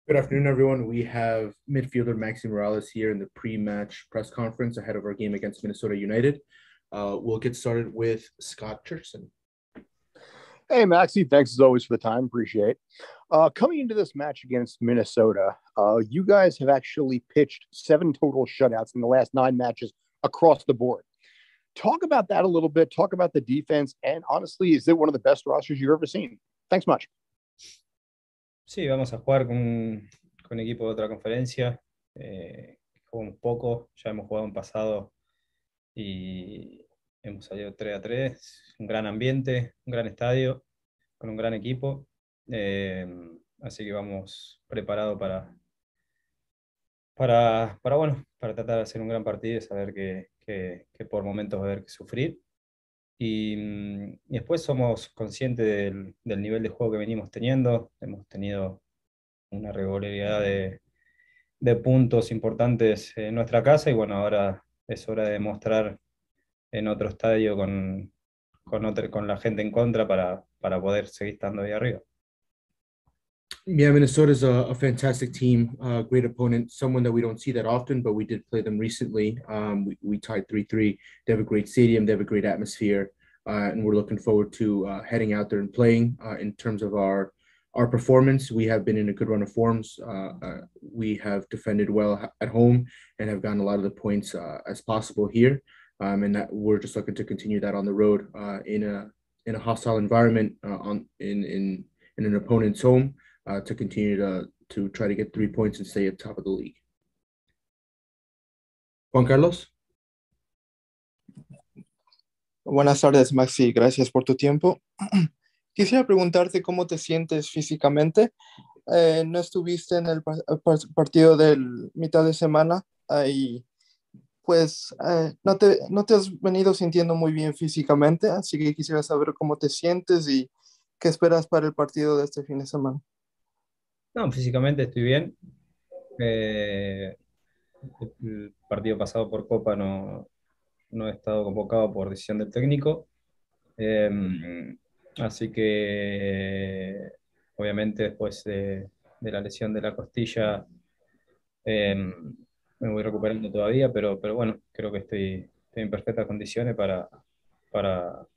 Good afternoon, everyone. We have midfielder Maxi Moralez here in the pre-match press conference ahead of our game against Minnesota United. We'll get started with Scott Churchson. Hey, Maxi, thanks as always for the time. Appreciate. Coming into this match against Minnesota, you guys have actually pitched 7 total shutouts in the last 9 matches across the board. Talk about that a little bit. Talk about the defense. And honestly, is it one of the best rosters you've ever seen? Thanks much. Sí, vamos a jugar con equipo de otra conferencia. Jugamos poco, ya hemos jugado en pasado y hemos salido 3-3. Un gran ambiente, un gran estadio, con un gran equipo. Así que vamos preparados para tratar de hacer un gran partido y saber que por momentos va a haber que sufrir. Y después somos conscientes del nivel de juego que venimos teniendo. Hemos tenido una regularidad de puntos importantes en nuestra casa y bueno, ahora es hora de demostrar en otro estadio con la gente en contra para poder seguir estando ahí arriba. Yeah, Minnesota's a fantastic team, great opponent, someone that we don't see that often, but we did play them recently. We tied 3-3. They have a great stadium, they have a great atmosphere, and we're looking forward to heading out there and playing. In terms of our performance, we have been in a good run of forms. We have defended well at home and have gotten a lot of the points as possible here, and that we're just looking to continue that on the road in a hostile environment in an opponent's home. To continue to try to get 3 points and stay at top of the league. Juan Carlos. Buenas tardes, Maxi. Gracias por tu tiempo. Quisiera preguntarte cómo te sientes físicamente. No estuviste en el partido del mitad de semana y pues no te has venido sintiendo muy bien físicamente, así que quisiera saber cómo te sientes y qué esperas para el partido de este fin de semana. No, físicamente estoy bien. El partido pasado por Copa no he estado convocado por decisión del técnico. Así que obviamente después de la lesión de la costilla me voy recuperando todavía, pero bueno, creo que estoy en perfectas condiciones para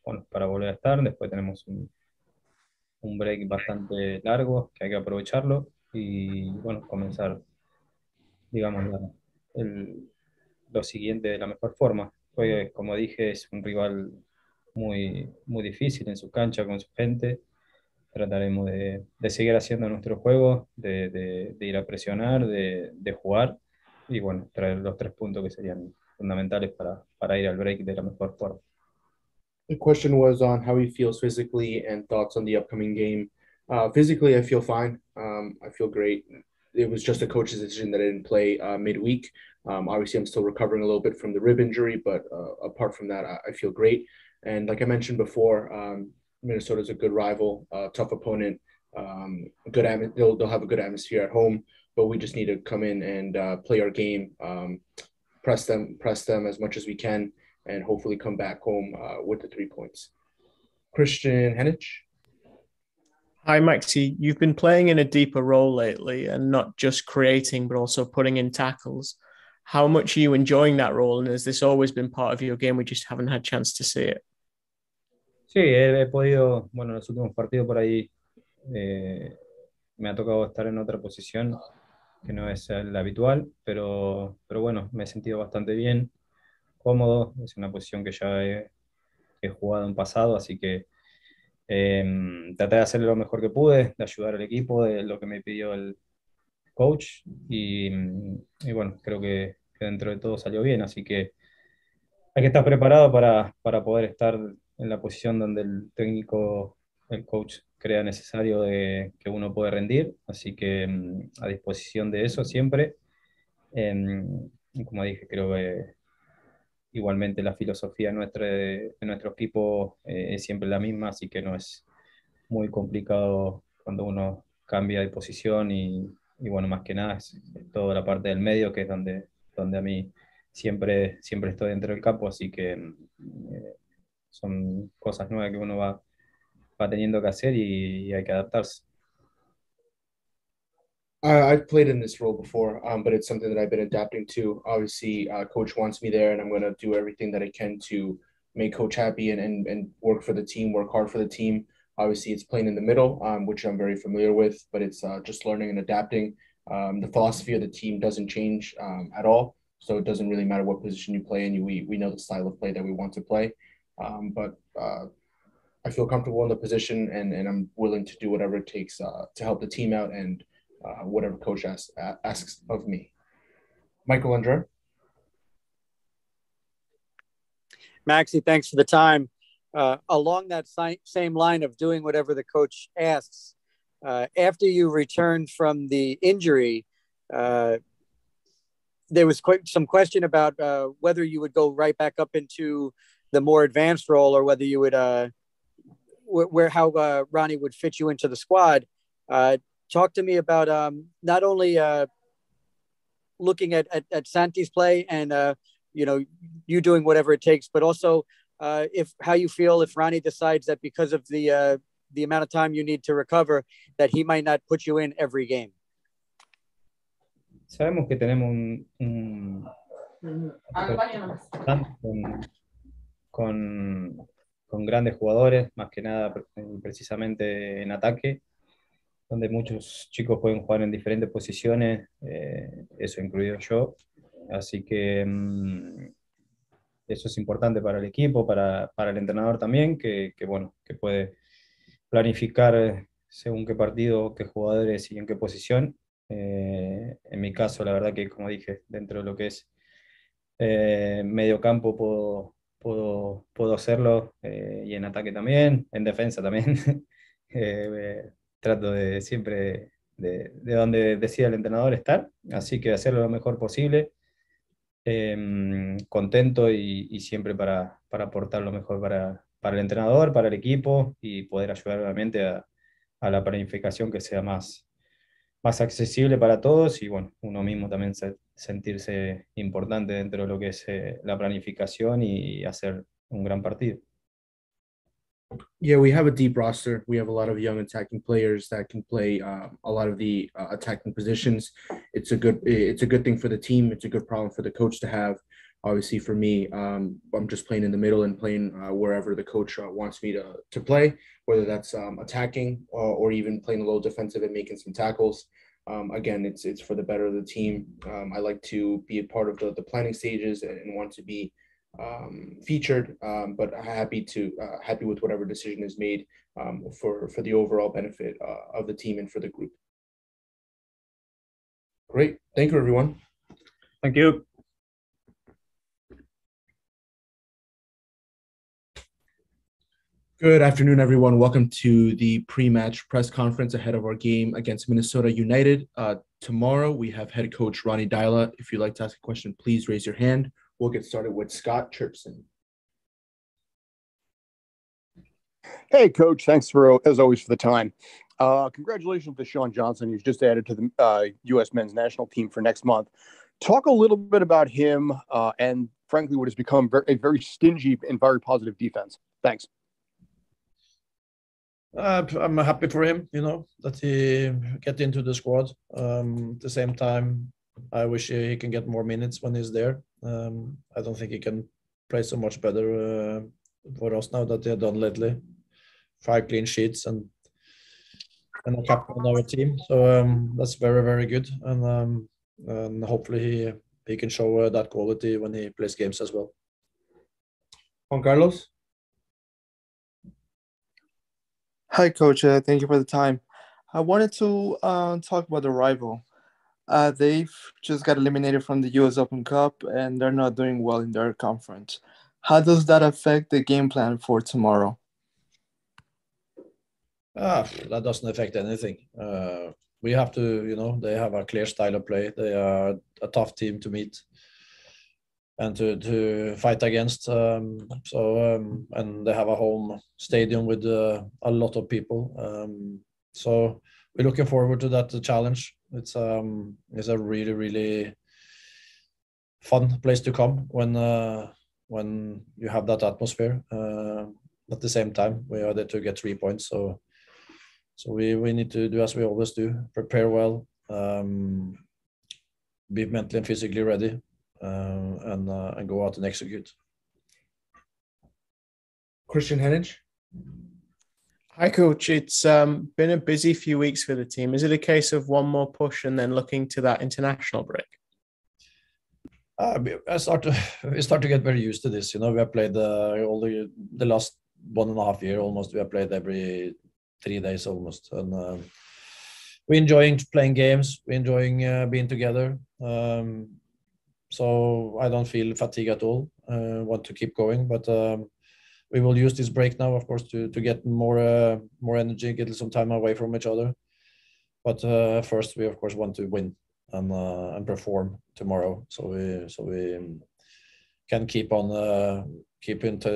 volver a estar. Después tenemos un break bastante largo que hay que aprovecharlo y bueno, comenzar, digamos, el- lo siguiente de la mejor forma. Pues, como dije, es un rival muy difícil en su cancha, con su gente. Trataremos de seguir haciendo nuestro juego, de ir a presionar, de jugar y bueno, traer los 3 puntos que serían fundamentales para ir al break de la mejor forma. The question was on how he feels physically and thoughts on the upcoming game. Physically, I feel fine. I feel great. It was just a coach's decision that I didn't play midweek. Obviously, I'm still recovering a little bit from the rib injury, but apart from that, I feel great. And like I mentioned before, Minnesota's a good rival, tough opponent. They'll have a good atmosphere at home, but we just need to come in and play our game, press them as much as we can, and hopefully come back home with the 3 points. Christian Henich. Hi, Maxi. You've been playing in a deeper role lately and not just creating, but also putting in tackles. How much are you enjoying that role? And has this always been part of your game? We just haven't had a chance to see it. Sí, he podido, bueno, en los últimos partidos por ahí me ha tocado estar en otra posición que no es la habitual, pero bueno, me he sentido bastante bien, cómodo, es una posición que ya he jugado en pasado, así que traté de hacer lo mejor que pude, de ayudar al equipo, de lo que me pidió el coach, y bueno, creo que dentro de todo salió bien, así que hay que estar preparado para poder estar en la posición donde el técnico, el coach, crea necesario que uno puede rendir, así que a disposición de eso siempre. Y como dije, creo que igualmente la filosofía nuestra de nuestro equipo es siempre la misma, así que no es muy complicado cuando uno cambia de posición y bueno, más que nada es toda la parte del medio, que es donde a mí siempre estoy dentro del campo, así que son cosas nuevas que uno va teniendo que hacer y hay que adaptarse. I've played in this role before, but it's something that I've been adapting to. Obviously, coach wants me there, and I'm going to do everything that I can to make coach happy and work for the team, work hard for the team. Obviously, it's playing in the middle, which I'm very familiar with, but it's just learning and adapting. The philosophy of the team doesn't change at all, so it doesn't really matter what position you play in. We know the style of play that we want to play, but I feel comfortable in the position, and I'm willing to do whatever it takes to help the team out and whatever coach asks of me. Michael Andre. Maxi, thanks for the time. Along that same line of doing whatever the coach asks, after you returned from the injury, there was some question about whether you would go right back up into the more advanced role or whether you would, how Ronny would fit you into the squad. Talk to me about not only looking at Santi's play and, you doing whatever it takes, but also how you feel if Ronny decides that because of the amount of time you need to recover, that he might not put you in every game. Sabemos que tenemos con grandes jugadores, más que nada precisamente en ataque, donde muchos chicos pueden jugar en diferentes posiciones, eso incluido yo. Así que eso es importante para el equipo, para el entrenador también, que puede planificar según qué partido, qué jugadores y en qué posición. En mi caso, la verdad que, como dije, dentro de lo que es medio campo puedo hacerlo, y en ataque también, en defensa también. Trato de siempre de donde decida el entrenador estar, así que hacerlo lo mejor posible, contento y siempre para aportar lo mejor para el entrenador, para el equipo y poder ayudar realmente a la planificación que sea más accesible para todos y bueno, uno mismo también sentirse importante dentro de lo que es la planificación y hacer un gran partido. Yeah, we have a deep roster. We have a lot of young attacking players that can play a lot of the attacking positions. It's a good thing for the team. It's a good problem for the coach to have. Obviously, for me, I'm just playing in the middle and playing wherever the coach wants me to play, whether that's attacking or even playing a little defensive and making some tackles. Again, it's for the better of the team. I like to be a part of the planning stages and want to be featured, but happy with whatever decision is made for the overall benefit of the team and for the group. Great. Thank you, everyone. Thank you. Good afternoon, everyone. Welcome to the pre-match press conference ahead of our game against Minnesota United. Tomorrow, we have head coach Ronny Deila. If you'd like to ask a question, please raise your hand. We'll get started with Scott Chirpson. Hey, Coach. Thanks as always for the time. Congratulations to Sean Johnson, who's just added to the U.S. men's national team for next month. Talk a little bit about him and, frankly, what has become a very stingy and very positive defense. Thanks. I'm happy for him, that he get into the squad. At the same time, I wish he can get more minutes when he's there. I don't think he can play so much better for us now that they have done lately. 5 clean sheets and a captain on our team. So that's very, very good. And hopefully he can show that quality when he plays games as well. Juan Carlos? Hi, Coach. Thank you for the time. I wanted to talk about the rival. They've just got eliminated from the U.S. Open Cup, and they're not doing well in their conference. How does that affect the game plan for tomorrow? That doesn't affect anything. We have to, they have a clear style of play. They are a tough team to meet and to fight against. And they have a home stadium with a lot of people. So we're looking forward to that challenge. It's a really, really fun place to come when you have that atmosphere. At the same time, we are there to get 3 points. So we need to do as we always do: prepare well, be mentally and physically ready, and go out and execute. Christian Hennig. Hi, Coach. It's been a busy few weeks for the team. Is it a case of one more push and then looking to that international break? We start to get very used to this. We have played all the last 1.5 years almost. We have played every 3 days almost, and we're enjoying playing games. We're enjoying being together. So I don't feel fatigue at all. Want to keep going, but we will use this break now, of course, to get more energy, get some time away from each other. But first, we of course want to win and perform tomorrow, so we can keep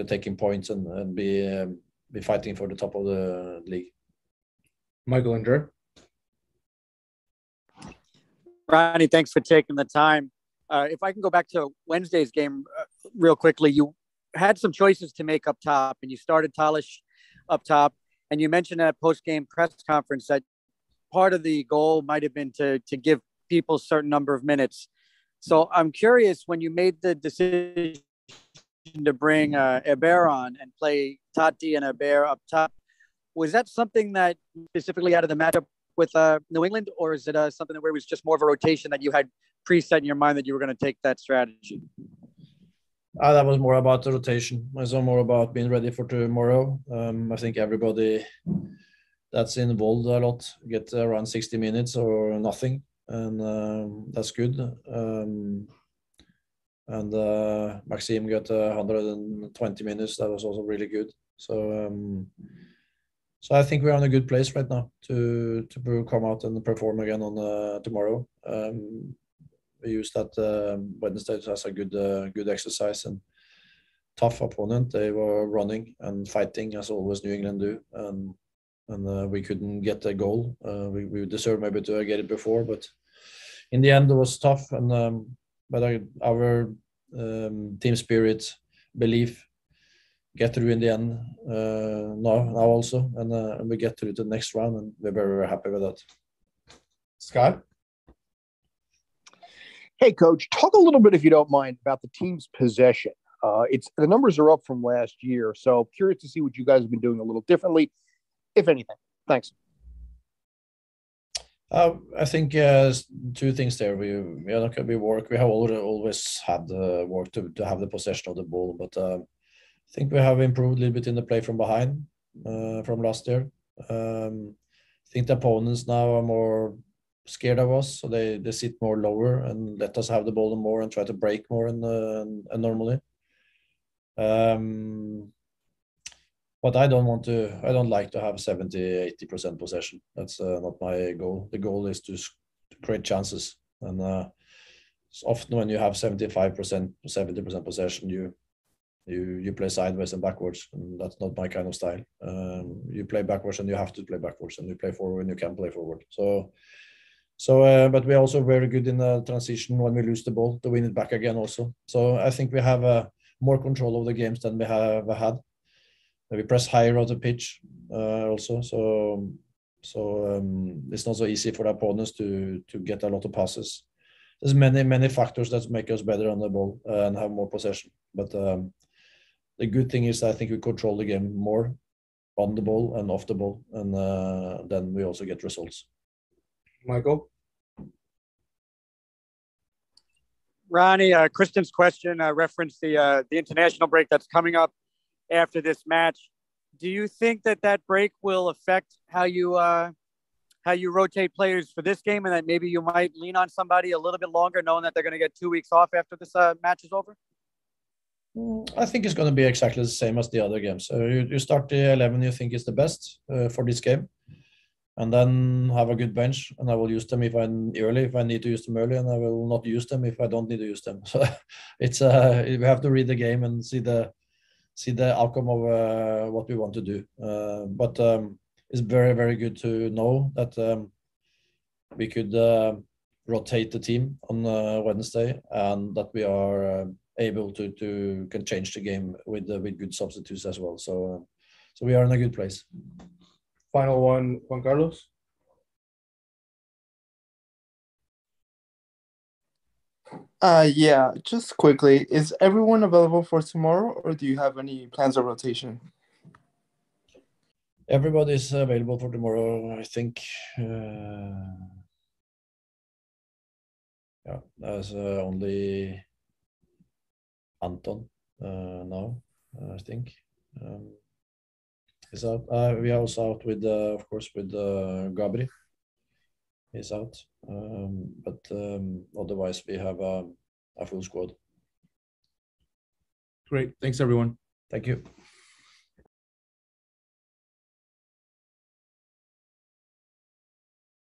taking points and be fighting for the top of the league. Michael and Drew. Ronny, thanks for taking the time. If I can go back to Wednesday's game real quickly, you had some choices to make up top, and you started Talish up top, and you mentioned at post-game press conference that part of the goal might have been to give people a certain number of minutes. So I'm curious, when you made the decision to bring Heber on and play Tati and Heber up top, was that something that specifically out of the matchup with New England, or is it something where it was just more of a rotation that you had preset in your mind that you were going to take that strategy? That was more about the rotation. I saw more about being ready for tomorrow. I think everybody that's involved a lot get around 60 minutes or nothing, and that's good. And Maxime got 120 minutes. That was also really good. So I think we're in a good place right now to come out and perform again on tomorrow. We used that Wednesday as a good exercise and tough opponent. They were running and fighting as always New England do, and we couldn't get a goal. We deserved maybe to get it before, but in the end it was tough. But our team spirit, belief, get through in the end now also, and we get through to the next round, and we're very, very happy with that. Scott. Hey, Coach, talk a little bit, if you don't mind, about the team's possession. The numbers are up from last year, so curious to see what you guys have been doing a little differently, if anything. Thanks. I think two things there. We have always had work to have the possession of the ball, but I think we have improved a little bit in the play from behind from last year. I think the opponents now are more scared of us, so they sit more lower and let us have the ball more and try to break more and normally. But I don't like to have 70-80% possession. That's not my goal. The goal is to create chances, and often when you have 75%, 70% possession, you play sideways and backwards, and that's not my kind of style. You play backwards and you have to play backwards, and you play forward when you can play forward. But we're also very good in the transition when we lose the ball to win it back again also. So I think we have more control of the games than we have had. We press higher on the pitch also. So it's not so easy for the opponents to get a lot of passes. There's many factors that make us better on the ball and have more possession. But the good thing is I think we control the game more on the ball and off the ball, and then we also get results. Michael? Ronny, Kristen's question referenced the international break that's coming up after this match. Do you think that break will affect how you rotate players for this game, and that maybe you might lean on somebody a little bit longer, knowing that they're going to get 2 weeks off after this match is over? I think it's going to be exactly the same as the other games. So you start the 11 you think is the best for this game, and then have a good bench, and I will use them if I need to use them early, and I will not use them if I don't need to use them. So it's we have to read the game and see the outcome of what we want to do. But it's very, very good to know that we could rotate the team on Wednesday, and that we are able to can change the game with good substitutes as well. So we are in a good place. Final one, Juan Carlos. Yeah, just quickly, is everyone available for tomorrow, or do you have any plans of rotation? Everybody's available for tomorrow, I think. Yeah, there's only Anton now, I think. He's out. We are also out with, of course, with Gabri. He's out. But otherwise, we have a full squad. Great. Thanks, everyone. Thank you.